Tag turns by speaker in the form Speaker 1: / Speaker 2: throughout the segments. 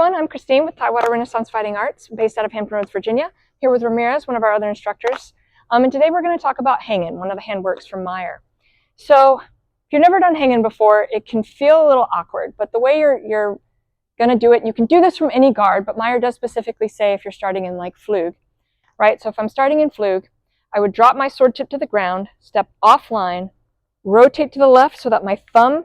Speaker 1: everyone, I'm Christine with Tidewater Renaissance Fighting Arts, based out of Hampton Roads, Virginia, here with Ramirez, one of our other instructors. And today we're going to talk about Hengen, one of the handworks from Meyer. So if you've never done Hengen before, it can feel a little awkward, but the way you're going to do it, you can do this from any guard, but Meyer does specifically say if you're starting in like Flug, right? So if I'm starting in Flug, I would drop my sword tip to the ground, step offline, rotate to the left so that my thumb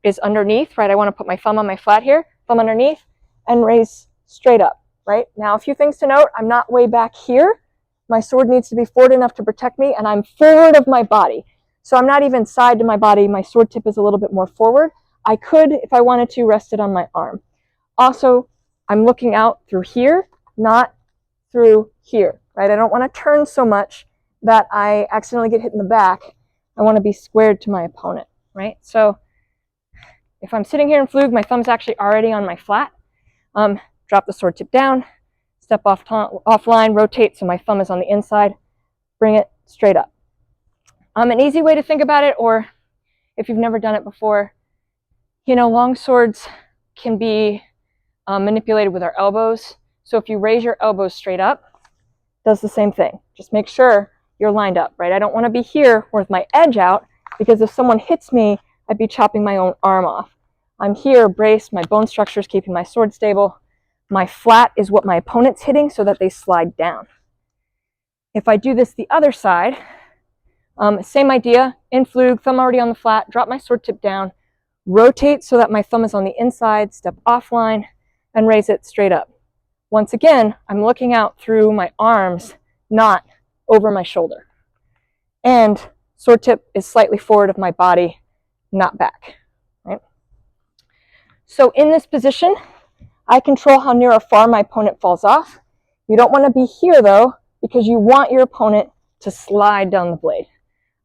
Speaker 1: is underneath, right? I want to put my thumb on my flat here, thumb underneath, and raise straight up, right? Now, a few things to note. I'm not way back here. My sword needs to be forward enough to protect me, and I'm forward of my body. So I'm not even side to my body. My sword tip is a little bit more forward. I could, if I wanted to, rest it on my arm. Also, I'm looking out through here, not through here, right? I don't want to turn so much that I accidentally get hit in the back. I want to be squared to my opponent, right? So if I'm sitting here in Flug, my thumb's actually already on my flat. Drop the sword tip down, step offline, rotate so my thumb is on the inside, bring it straight up. An easy way to think about it, or if you've never done it before, you know, long swords can be manipulated with our elbows. So if you raise your elbows straight up, it does the same thing. Just make sure you're lined up, right? I don't want to be here with my edge out, because if someone hits me, I'd be chopping my own arm off. I'm here, braced, my bone structure is keeping my sword stable. My flat is what my opponent's hitting so that they slide down. If I do this the other side, same idea, in Flug, thumb already on the flat, drop my sword tip down, rotate so that my thumb is on the inside, step offline, and raise it straight up. Once again, I'm looking out through my arms, not over my shoulder. And sword tip is slightly forward of my body, not back, right? So in this position, I control how near or far my opponent falls off. You don't want to be here though, because you want your opponent to slide down the blade.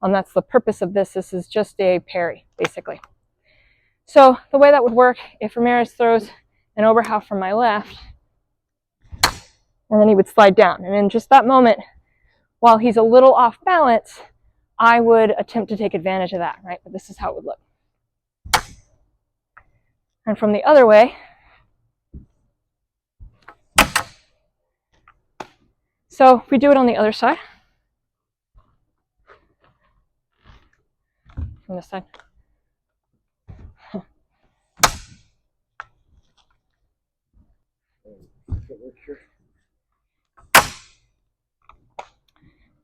Speaker 1: That's the purpose of this. This is just a parry, basically. So the way that would work, if Ramirez throws an overhalf from my left, and then he would slide down. And in just that moment, while he's a little off balance, I would attempt to take advantage of that, right? But this is how it would look. And from the other way, so if we do it on the other side, from this side.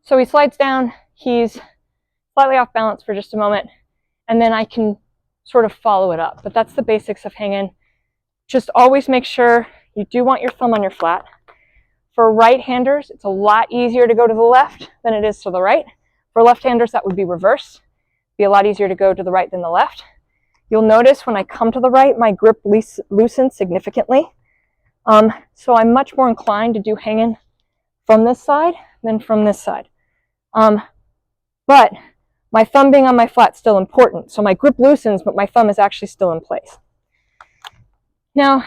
Speaker 1: So he slides down, he's slightly off balance for just a moment, and then I can sort of follow it up. But that's the basics of Hengen. Just always make sure you do want your thumb on your flat. For right-handers, it's a lot easier to go to the left than it is to the right. For left-handers, that would be reversed. It'd be a lot easier to go to the right than the left. You'll notice when I come to the right, my grip loosens significantly. So I'm much more inclined to do Hengen from this side than from this side. But my thumb being on my flat is still important. So my grip loosens, but my thumb is actually still in place. Now,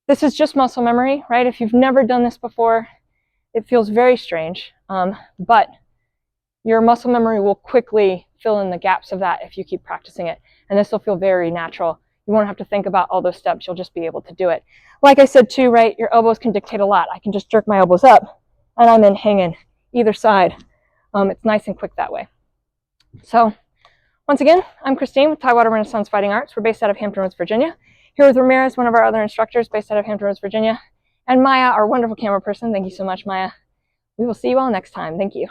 Speaker 1: this is just muscle memory, right? If you've never done this before, it feels very strange, but your muscle memory will quickly fill in the gaps of that if you keep practicing it. And this will feel very natural. You won't have to think about all those steps. You'll just be able to do it. Like I said too, right? Your elbows can dictate a lot. I can just jerk my elbows up and I'm in Hengen either side. It's nice and quick that way. So once again, I'm Christine with Tidewater Renaissance Fighting Arts. We're based out of Hampton Roads, Virginia. Here with Ramirez, one of our other instructors based out of Hampton Roads, Virginia. And Maya, our wonderful camera person. Thank you so much, Maya. We will see you all next time. Thank you.